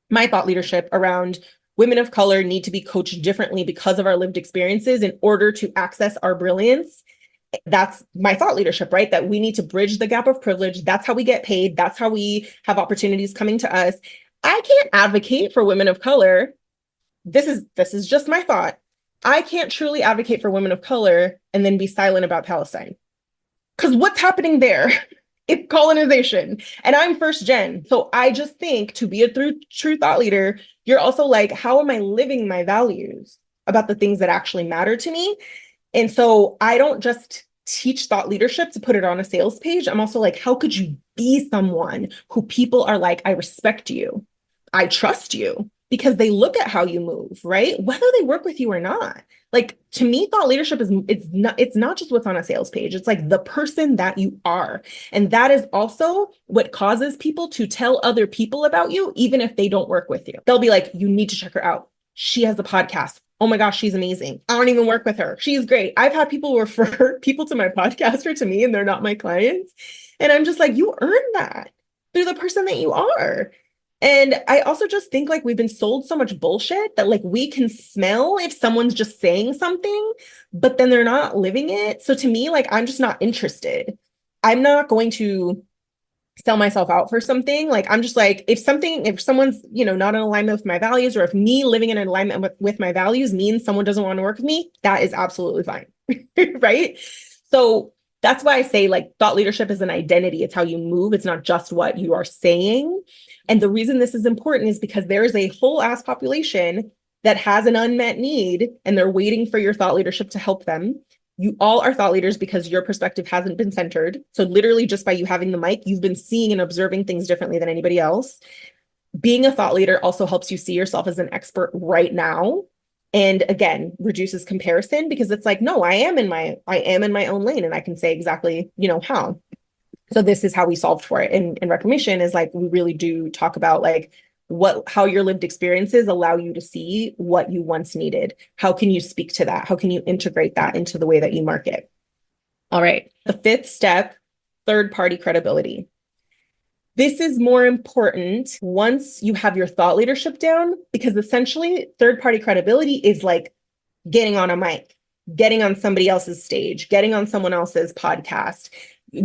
my thought leadership around women of color need to be coached differently because of our lived experiences in order to access our brilliance, that's my thought leadership, right? That we need to bridge the gap of privilege. That's how we get paid. That's how we have opportunities coming to us. I can't advocate for women of color. This is just my thought. I can't truly advocate for women of color and then be silent about Palestine. Because what's happening there? It's colonization. And I'm first gen. So I just think to be a true thought leader, you're also like, how am I living my values about the things that actually matter to me? And so I don't just teach thought leadership to put it on a sales page. I'm also like, how could you be someone who people are like, I respect you, I trust you, because they look at how you move, right? Whether they work with you or not. Like, to me, thought leadership it's not just what's on a sales page. It's like the person that you are. And that is also what causes people to tell other people about you, even if they don't work with you. They'll be like, you need to check her out. She has a podcast. Oh my gosh, she's amazing. I don't even work with her. She's great. I've had people refer people to my podcast or to me, and they're not my clients. And I'm just like, you earned that through the person that you are. And I also just think like we've been sold so much bullshit that like we can smell if someone's just saying something, but then they're not living it. So to me, like, I'm just not interested. I'm not going to sell myself out for something. Like, I'm just like, if someone's, not in alignment with my values, or if me living in alignment with my values means someone doesn't want to work with me, that is absolutely fine. Right? So that's why I say like thought leadership is an identity. It's how you move. It's not just what you are saying. And the reason this is important is because there is a whole ass population that has an unmet need and they're waiting for your thought leadership to help them. You all are thought leaders because your perspective hasn't been centered. So literally just by you having the mic, you've been seeing and observing things differently than anybody else. Being a thought leader also helps you see yourself as an expert right now. And again, reduces comparison because it's like, no, I am in my own lane and I can say exactly, how. So this is how we solved for it. In Reclamation is like, we really do talk about like how your lived experiences allow you to see what you once needed. How can you speak to that? How can you integrate that into the way that you market? All right. The fifth step, third-party credibility. This is more important once you have your thought leadership down, because essentially third-party credibility is like getting on a mic, getting on somebody else's stage, getting on someone else's podcast,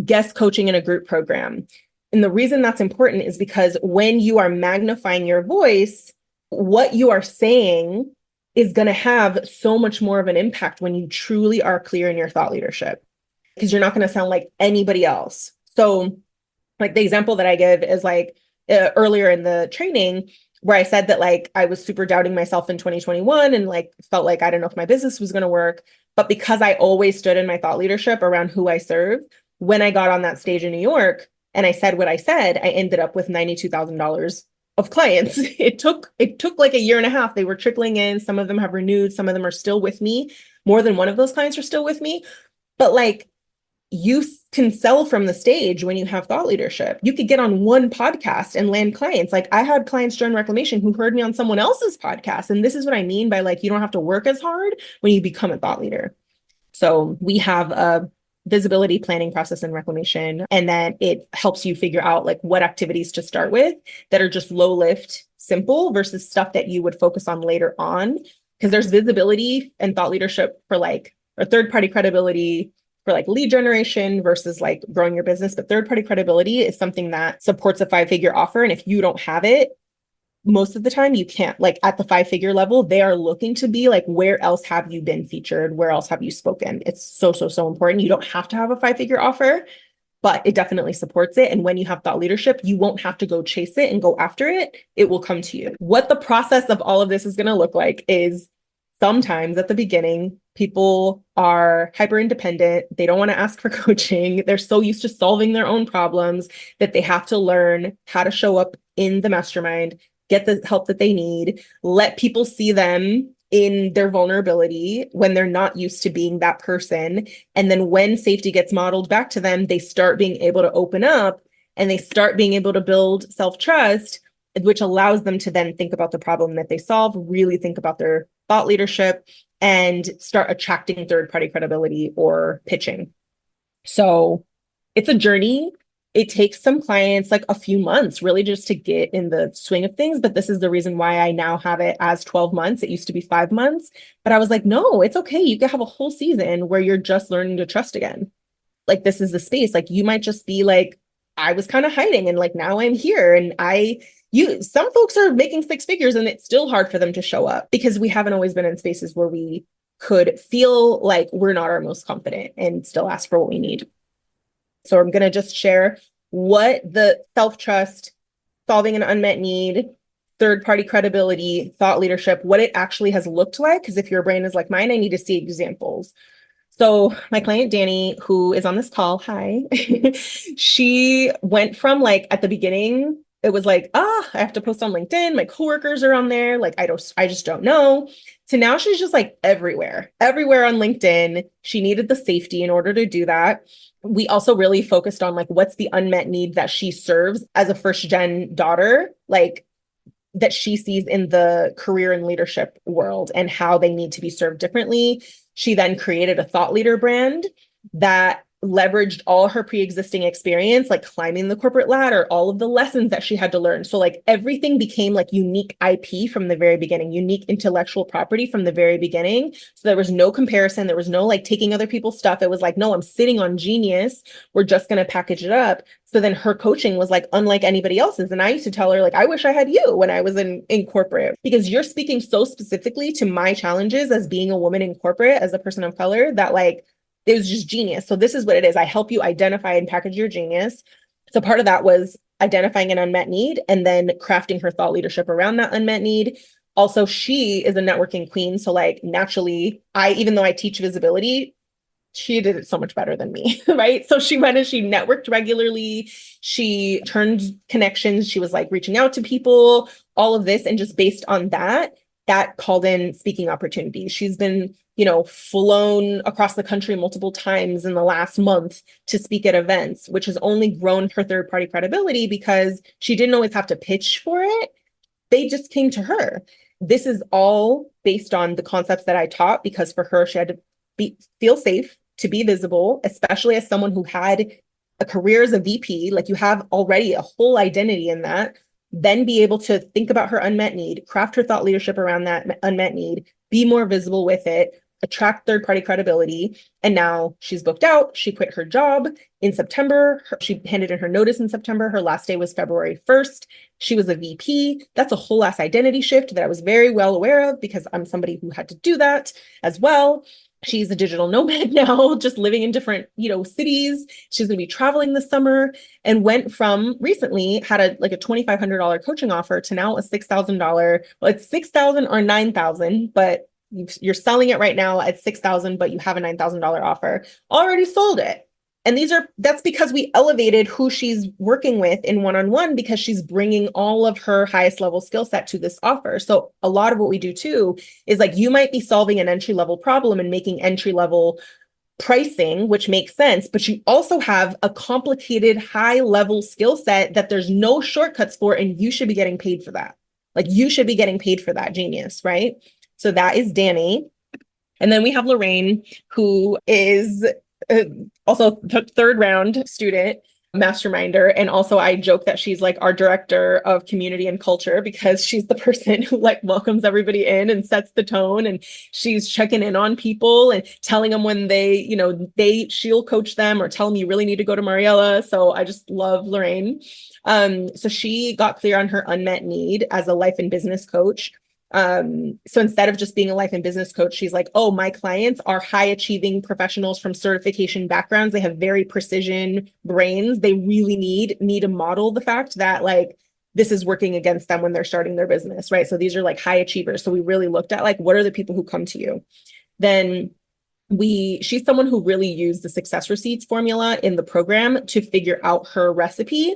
guest coaching in a group program. And the reason that's important is because when you are magnifying your voice, what you are saying is going to have so much more of an impact when you truly are clear in your thought leadership, because you're not going to sound like anybody else. So like the example that I give is like earlier in the training where I said that like I was super doubting myself in 2021 and like felt like I don't know if my business was going to work. But because I always stood in my thought leadership around who I serve, when I got on that stage in New York and I said what I said, I ended up with $92,000 of clients. It took like a year and a half. They were trickling in. Some of them have renewed. Some of them are still with me. More than one of those clients are still with me. But like, you can sell from the stage when you have thought leadership. You could get on one podcast and land clients. Like I had clients during Reclamation who heard me on someone else's podcast. And this is what I mean by like, you don't have to work as hard when you become a thought leader. So we have a visibility planning process in Reclamation, and then it helps you figure out like what activities to start with that are just low lift, simple versus stuff that you would focus on later on. Because there's visibility and thought leadership for like, or third party credibility for like lead generation versus like growing your business. But third party credibility is something that supports a 5-figure offer. And if you don't have it, most of the time you can't. Like at the 5-figure level, they are looking to be like, where else have you been featured? Where else have you spoken? It's so, so, so important. You don't have to have a 5-figure offer, but it definitely supports it. And when you have thought leadership, you won't have to go chase it and go after it. It will come to you. What the process of all of this is going to look like is sometimes at the beginning, people are hyper independent. They don't want to ask for coaching. They're so used to solving their own problems that they have to learn how to show up in the mastermind, get the help that they need, let people see them in their vulnerability when they're not used to being that person. And then when safety gets modeled back to them, they start being able to open up and they start being able to build self-trust, which allows them to then think about the problem that they solve, really think about their thought leadership, and start attracting third-party credibility or pitching. So it's a journey. It takes some clients like a few months really just to get in the swing of things. But this is the reason why I now have it as 12 months. It used to be 5 months, but I was like, no, it's okay. You can have a whole season where you're just learning to trust again. Like this is the space. Like you might just be like, I was kind of hiding and like now I'm here. And some folks are making 6 figures and it's still hard for them to show up because we haven't always been in spaces where we could feel like we're not our most confident and still ask for what we need. So I'm going to just share what the self-trust, solving an unmet need, third-party credibility, thought leadership, what it actually has looked like. Because if your brain is like mine, I need to see examples. So my client, Danny, who is on this call, hi, she went from like at the beginning, it was like, I have to post on LinkedIn. My coworkers are on there. Like, I just don't know. To now she's just like everywhere on LinkedIn. She needed the safety in order to do that. We also really focused on like, what's the unmet need that she serves as a first gen daughter, like that she sees in the career and leadership world and how they need to be served differently. She then created a thought leader brand that leveraged all her pre-existing experience, like climbing the corporate ladder, all of the lessons that she had to learn. So like everything became like unique IP from the very beginning, unique intellectual property from the very beginning. So there was no comparison. There was no like taking other people's stuff. It was like, no, I'm sitting on genius. We're just going to package it up. So then her coaching was like unlike anybody else's. And I used to tell her like, I wish I had you when I was in corporate, because you're speaking so specifically to my challenges as being a woman in corporate, as a person of color, that like, it was just genius. So this is what it is. I help you identify and package your genius. So part of that was identifying an unmet need and then crafting her thought leadership around that unmet need. Also, she is a networking queen. So like naturally, even though I teach visibility, she did it so much better than me, right? So she went and she networked regularly. She turned connections. She was like reaching out to people, all of this. And just based on that called in speaking opportunities. She's been flown across the country multiple times in the last month to speak at events, which has only grown her third-party credibility because she didn't always have to pitch for it. They just came to her. This is all based on the concepts that I taught, because for her, she had to feel safe, to be visible, especially as someone who had a career as a VP. Like you have already a whole identity in that. Then be able to think about her unmet need, craft her thought leadership around that unmet need, be more visible with it, attract third-party credibility. And now she's booked out. She quit her job in September. She handed in her notice in September. Her last day was February 1st. She was a VP. That's a whole ass identity shift that I was very well aware of because I'm somebody who had to do that as well. She's a digital nomad now, just living in different, cities. She's going to be traveling this summer, and went from recently had a $2,500 coaching offer to now a $6,000. Well, it's $6,000 or $9,000, but you're selling it right now at $6,000, but you have a $9,000 offer. Already sold it. And that's because we elevated who she's working with in one-on-one, because she's bringing all of her highest level skill set to this offer. So a lot of what we do too is like, you might be solving an entry level problem and making entry level pricing, which makes sense, but you also have a complicated high level skill set that there's no shortcuts for, and you should be getting paid for that. Like you should be getting paid for that genius, right? So that is Danny. And then we have Lorraine, who is also the third round student. masterminder. And also I joke that she's like our director of community and culture because she's the person who like welcomes everybody in and sets the tone. And she's checking in on people and telling them when she'll coach them or tell them you really need to go to Mariella. So I just love Lorraine. So she got clear on her unmet need as a life and business coach. So instead of just being a life and business coach, she's like, oh, my clients are high achieving professionals from certification backgrounds. They have very precision brains. They really need me to model the fact that like this is working against them when they're starting their business, right? So these are like high achievers. So we really looked at like, what are the people who come to you? Then she's someone who really used the success receipts formula in the program to figure out her recipe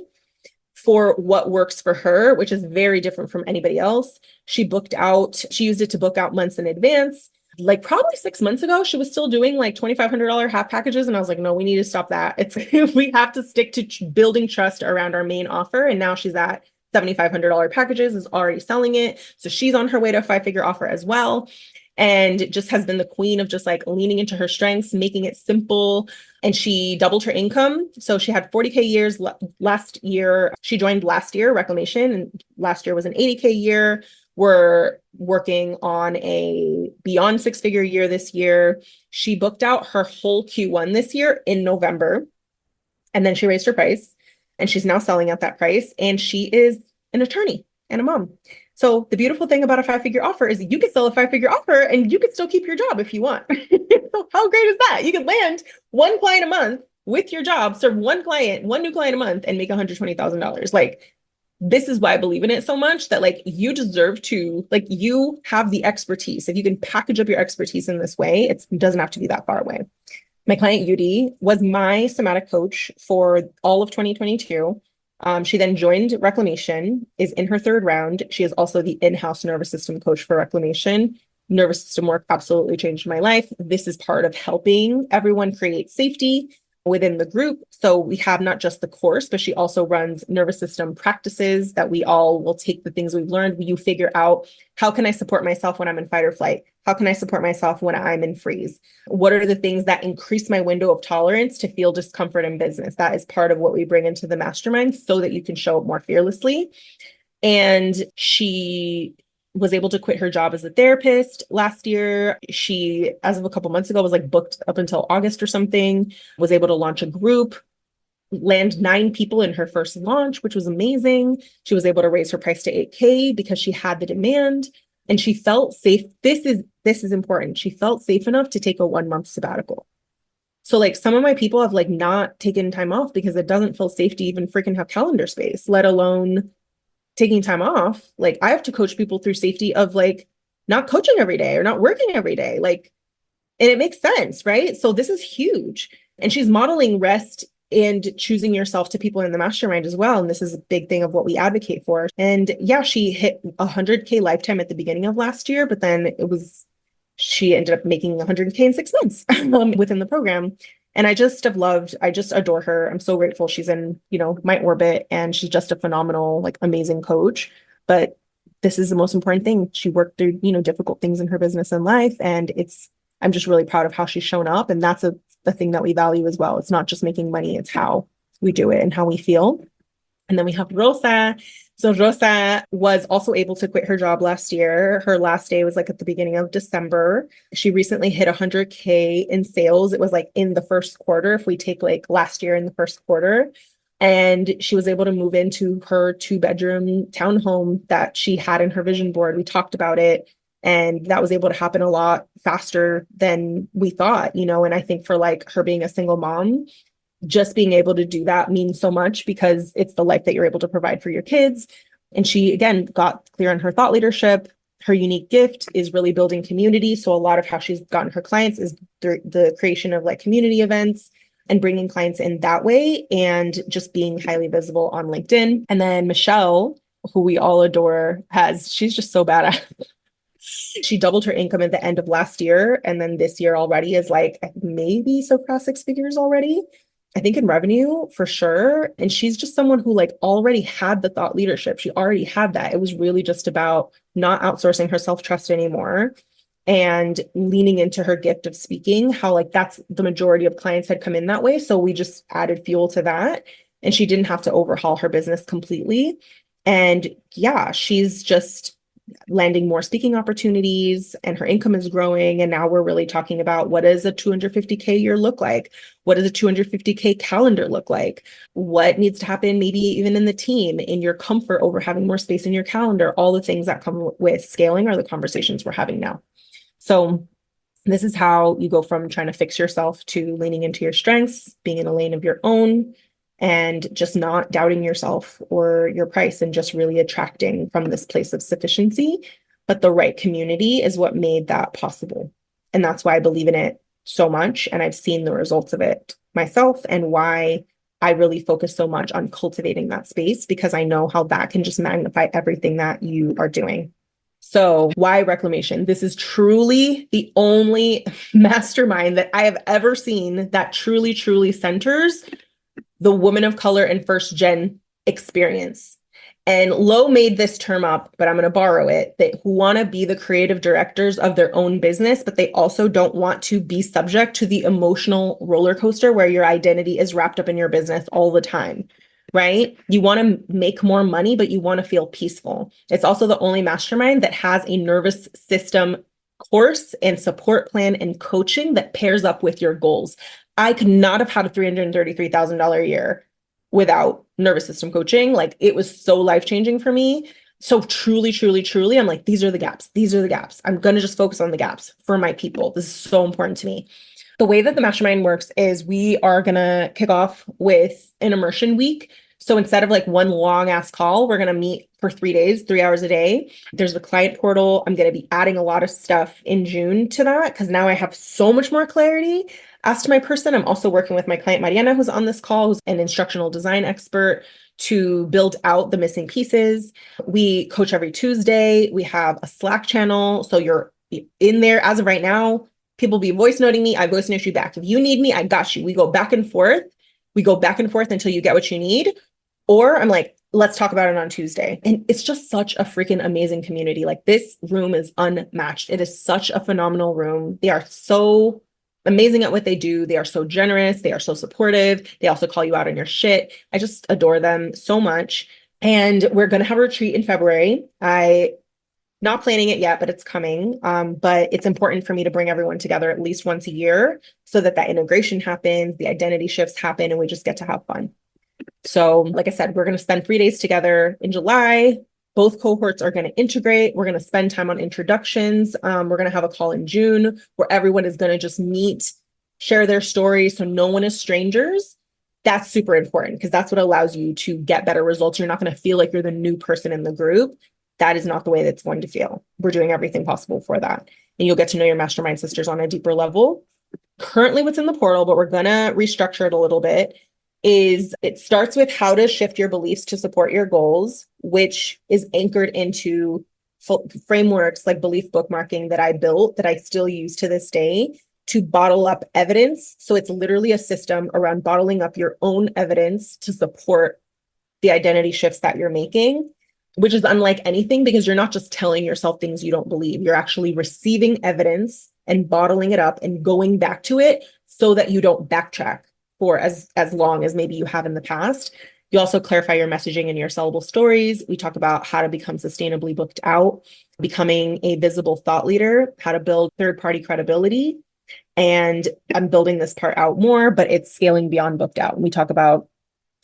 for what works for her, which is very different from anybody else. She used it to book out months in advance. Like probably 6 months ago, she was still doing like $2,500 half packages. And I was like, no, we need to stop that. We have to stick to building trust around our main offer. And now she's at $7,500 packages, is already selling it. So she's on her way to a 5-figure offer as well. And just has been the queen of just like leaning into her strengths, making it simple. And she doubled her income. So she had 40K years last year. She joined last year, Reclamation, and last year was an 80K year. We're working on a beyond 6-figure year this year. She booked out her whole Q1 this year in November. And then she raised her price and she's now selling at that price. And she is an attorney and a mom. So the beautiful thing about a 5-figure offer is you could sell a 5-figure offer and you could still keep your job if you want. So how great is that? You could land one client a month with your job, serve one new client a month and make $120,000. Like, this is why I believe in it so much, that like you deserve to, like you have the expertise. If you can package up your expertise in this way, it doesn't have to be that far away. My client Yudi was my somatic coach for all of 2022. She then joined Reclamation, is in her 3rd round. She is also the in-house nervous system coach for Reclamation. Nervous system work absolutely changed my life. This is part of helping everyone create safety within the group. So we have not just the course, but she also runs nervous system practices that we all will take the things we've learned. You figure out, how can I support myself when I'm in fight or flight? How can I support myself when I'm in freeze? What are the things that increase my window of tolerance to feel discomfort in business? That is part of what we bring into the mastermind so that you can show up more fearlessly. And she was able to quit her job as a therapist last year. She, as of a couple months ago, was like booked up until August or something, was able to launch a group, land 9 people in her first launch, which was amazing. She was able to raise her price to 8K because she had the demand and she felt safe. This is important. She felt safe enough to take a 1-month sabbatical. So like some of my people have like not taken time off because it doesn't feel safe to even freaking have calendar space, let alone taking time off. Like I have to coach people through safety of like not coaching every day or not working every day. Like, and it makes sense, right? So this is huge. And she's modeling rest and choosing yourself to people in the mastermind as well. And this is a big thing of what we advocate for. And yeah, she hit 100K lifetime at the beginning of last year, but then she ended up making 100K in 6 months within the program. And I just adore her. I'm so grateful she's in, my orbit, and she's just a phenomenal, like amazing coach. But this is the most important thing. She worked through, difficult things in her business and life. And I'm just really proud of how she's shown up. And that's the thing that we value as well. It's not just making money, it's how we do it and how we feel. And then we have Rosa. So Rosa was also able to quit her job last year. Her last day was like at the beginning of December. She recently hit 100K in sales. It was like in the first quarter, if we take like last year in the first quarter. And she was able to move into her 2-bedroom townhome that she had in her vision board. We talked about it. And that was able to happen a lot faster than we thought, and I think for like her being a single mom, just being able to do that means so much because it's the life that you're able to provide for your kids. And she, again, got clear on her thought leadership. Her unique gift is really building community. So a lot of how she's gotten her clients is the creation of like community events and bringing clients in that way and just being highly visible on LinkedIn. And then Michelle, who we all adore, she's just so badass. She doubled her income at the end of last year. And then this year already is like maybe so across 6 figures already, I think in revenue for sure. And she's just someone who like already had the thought leadership. She already had that. It was really just about not outsourcing her self-trust anymore and leaning into her gift of speaking, how like that's the majority of clients had come in that way. So we just added fuel to that. and she didn't have to overhaul her business completely. And yeah, she's just landing more speaking opportunities and her income is growing. And now we're really talking about, what does a 250K year look like? What does a 250K calendar look like? What needs to happen, maybe even in the team, in your comfort over having more space in your calendar? All the things that come with scaling are the conversations we're having now. So this is how you go from trying to fix yourself to leaning into your strengths, being in a lane of your own, and just not doubting yourself or your price, and just really attracting from this place of sufficiency. But the right community is what made that possible. And that's why I believe in it so much. And I've seen the results of it myself, and why I really focus so much on cultivating that space, because I know how that can just magnify everything that you are doing. So why Reclamation? This is truly the only mastermind that I have ever seen that truly, truly centers the woman of color and first gen experience. And Lo made this term up, but I'm going to borrow it, that who want to be the creative directors of their own business, but they also don't want to be subject to the emotional roller coaster where your identity is wrapped up in your business all the time, right? You want to make more money, but you want to feel peaceful. It's also the only mastermind that has a nervous system course and support plan and coaching that pairs up with your goals. I could not have had a $333,000 a year without nervous system coaching. Like, it was so life-changing for me. So truly, truly, truly, I'm like, these are the gaps. These are the gaps. I'm going to just focus on the gaps for my people. This is so important to me. The way that the mastermind works is we are going to kick off with an immersion week. So instead of like one long ass call, we're going to meet for 3 days, 3 hours a day. There's the client portal. I'm going to be adding a lot of stuff in June to that, because now I have so much more clarity as to my person. I'm also working with my client, Mariana, who's on this call, who's an instructional design expert, to build out the missing pieces. We coach every Tuesday. We have a Slack channel. So you're in there as of right now. People be voice noting me. I voice note you back. If you need me, I got you. We go back and forth. We go back and forth until you get what you need. Or I'm like, let's talk about it on Tuesday. And it's just such a freaking amazing community. Like, this room is unmatched. It is such a phenomenal room. They are so amazing at what they do. They are so generous. They are so supportive. They also call you out on your shit. I just adore them so much. And we're going to have a retreat in February. Not planning it yet, but it's coming. But it's important for me to bring everyone together at least once a year, so that that integration happens, the identity shifts happen, and we just get to have fun. So like I said, we're going to spend 3 days together in July. Both cohorts are going to integrate. We're going to spend time on introductions. We're going to have a call in June where everyone is going to just meet, share their stories, so no one is strangers. That's super important, because that's what allows you to get better results. You're not going to feel like you're the new person in the group. That is not the way that's going to feel. We're doing everything possible for that. And you'll get to know your mastermind sisters on a deeper level. Currently what's in the portal, but we're going to restructure it a little bit, is it starts with how to shift your beliefs to support your goals, which is anchored into frameworks like belief bookmarking that I built, that I still use to this day, to bottle up evidence. So it's literally a system around bottling up your own evidence to support the identity shifts that you're making, which is unlike anything, because you're not just telling yourself things you don't believe. You're actually receiving evidence and bottling it up and going back to it so that you don't backtrack for as long as maybe you have in the past. You also clarify your messaging and your sellable stories. We talk about how to become sustainably booked out, becoming a visible thought leader, how to build third-party credibility. And I'm building this part out more, but it's scaling beyond booked out. We talk about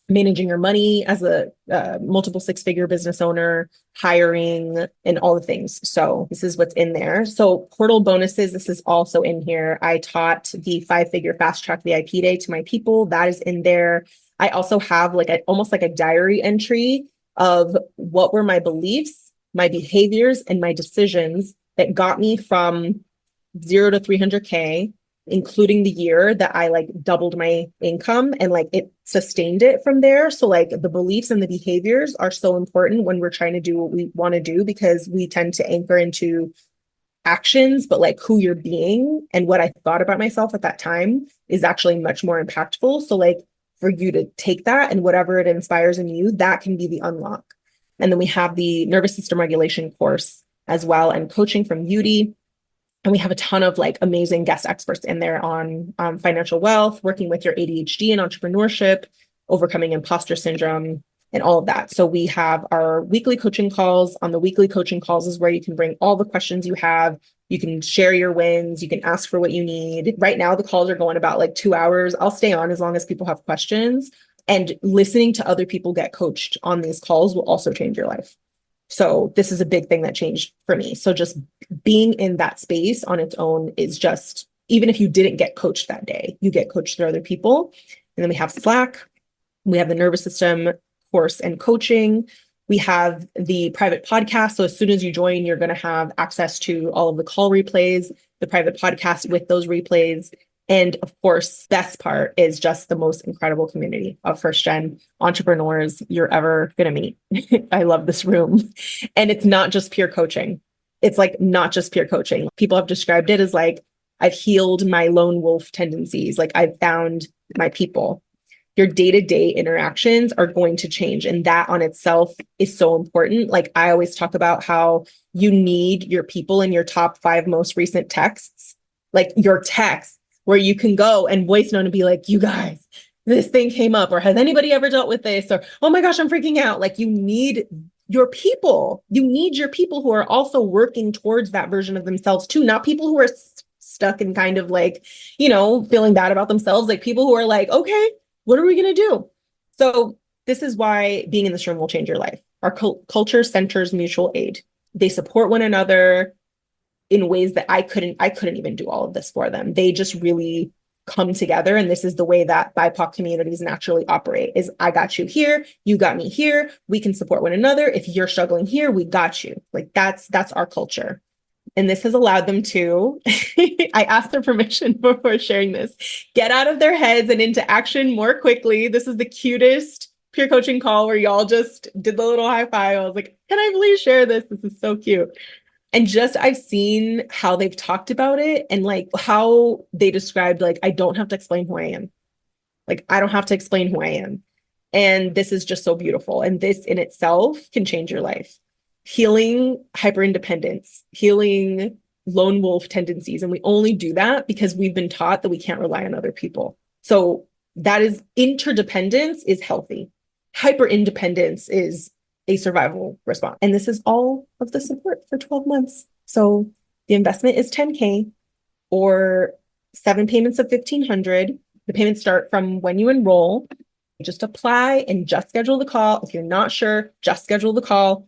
managing your money as a multiple six-figure business owner, hiring, and all the things. So this is what's in there. So portal bonuses, this is also in here. I taught the 5-figure fast track VIP day to my people. That is in there. I also have like almost like a diary entry of what were my beliefs, my behaviors, and my decisions that got me from 0 to 300K, including the year that I like doubled my income, and like it sustained it from there. So like the beliefs and the behaviors are so important when we're trying to do what we want to do, because we tend to anchor into actions, but like who you're being and what I thought about myself at that time is actually much more impactful. So like for you to take that and whatever it inspires in you, that can be the unlock. And then we have the nervous system regulation course as well, and coaching from Yudi. And we have a ton of like amazing guest experts in there on financial wealth, working with your ADHD and entrepreneurship, overcoming imposter syndrome, and all of that. So we have our weekly coaching calls. On the weekly coaching calls is where you can bring all the questions you have. You can share your wins. You can ask for what you need. Right now, the calls are going about like 2 hours. I'll stay on as long as people have questions. And listening to other people get coached on these calls will also change your life. So this is a big thing that changed for me. So just being in that space on its own is just, even if you didn't get coached that day, you get coached through other people. And then we have Slack. We have the nervous system course and coaching. We have the private podcast. So as soon as you join, you're going to have access to all of the call replays, the private podcast with those replays. And of course, best part is just the most incredible community of first-gen entrepreneurs you're ever going to meet. I love this room. And it's not just peer coaching. It's like not just peer coaching. People have described it as like, I've healed my lone wolf tendencies. Like I've found my people. Your day-to-day interactions are going to change. And that on itself is so important. Like I always talk about how you need your people in your top 5 most recent texts, like your texts where you can go and voice note and be like, you guys, this thing came up, or has anybody ever dealt with this? Or, oh my gosh, I'm freaking out. Like you need your people. You need your people who are also working towards that version of themselves too, not people who are stuck and kind of like, feeling bad about themselves, like people who are like, okay, what are we going to do? So this is why being in this room will change your life. Our culture centers mutual aid. They support one another in ways that I couldn't even do all of this for them. They just really come together. And this is the way that BIPOC communities naturally operate is I got you here, you got me here. We can support one another. If you're struggling here, we got you. Like that's our culture. And this has allowed them to, I asked their permission before sharing this, get out of their heads and into action more quickly. This is the cutest peer coaching call where y'all just did the little high five. I was like, can I please share this? This is so cute. And just I've seen how they've talked about it and like how they described, like, I don't have to explain who I am. Like, I don't have to explain who I am. And this is just so beautiful. And this in itself can change your life. Healing hyperindependence, healing lone wolf tendencies. And we only do that because we've been taught that we can't rely on other people. So that is interdependence is healthy. Hyperindependence is a survival response. And this is all of the support for 12 months. So the investment is $10K or 7 payments of $1,500. The payments start from when you enroll. Just apply and just schedule the call. If you're not sure, just schedule the call.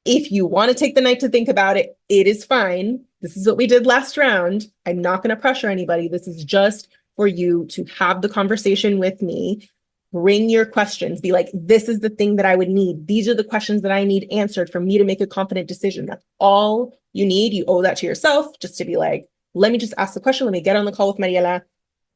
If you want to take the night to think about it, it is fine. This is what we did last round. I'm not going to pressure anybody. This is just for you to have the conversation with me. Bring your questions. Be like, this is the thing that I would need. These are the questions that I need answered for me to make a confident decision. That's all you need. You owe that to yourself just to be like, let me just ask the question. Let me get on the call with Mariela.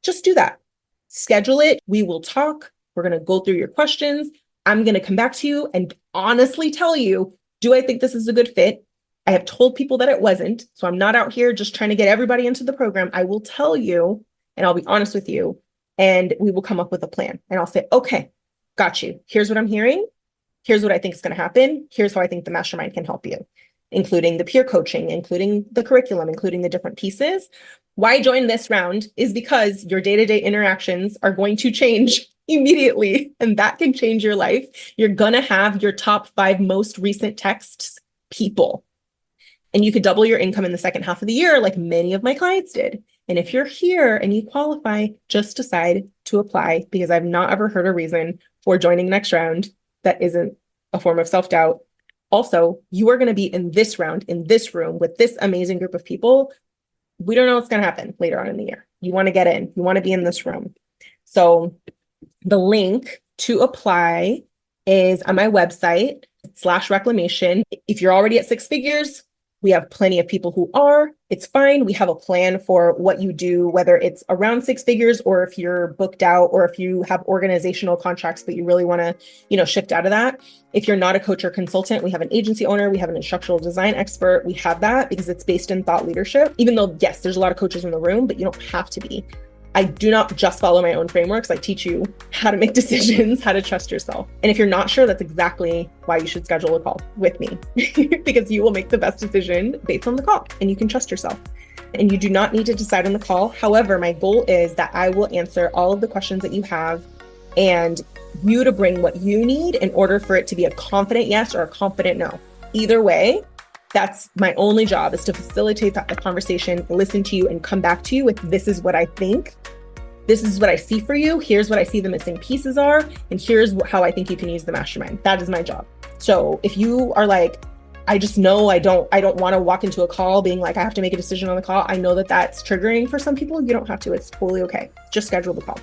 Just do that. Schedule it. We will talk. We're going to go through your questions. I'm going to come back to you and honestly tell you, do I think this is a good fit? I have told people that it wasn't. So I'm not out here just trying to get everybody into the program. I will tell you, and I'll be honest with you, and we will come up with a plan. And I'll say, okay, got you. Here's what I'm hearing. Here's what I think is going to happen. Here's how I think the mastermind can help you, including the peer coaching, including the curriculum, including the different pieces. Why join this round is because your day-to-day interactions are going to change immediately, and that can change your life. You're going to have your top 5 most recent texts people, and you could double your income in the second half of the year, like many of my clients did. And if you're here and you qualify, just decide to apply, because I've not ever heard a reason for joining next round that isn't a form of self-doubt. Also, you are going to be in this round, in this room with this amazing group of people. We don't know what's going to happen later on in the year. You want to get in, you want to be in this room. So the link to apply is on my website /Reclamation. If you're already at 6 figures, we have plenty of people who are. It's fine. We have a plan for what you do, whether it's around 6 figures or if you're booked out or if you have organizational contracts, but you really want to, shift out of that. If you're not a coach or consultant, we have an agency owner, we have an instructional design expert. We have that because it's based in thought leadership, even though, yes, there's a lot of coaches in the room, but you don't have to be. I do not just follow my own frameworks. I teach you how to make decisions, how to trust yourself. And if you're not sure, that's exactly why you should schedule a call with me because you will make the best decision based on the call and you can trust yourself. And you do not need to decide on the call. However, my goal is that I will answer all of the questions that you have and you to bring what you need in order for it to be a confident yes or a confident no. Either way, that's my only job, is to facilitate the conversation, listen to you, and come back to you with, this is what I think. This is what I see for you. Here's what I see the missing pieces are. And here's how I think you can use the mastermind. That is my job. So if you are like, I just know I don't want to walk into a call being like, I have to make a decision on the call. I know that that's triggering for some people. You don't have to. It's totally okay. Just schedule the call.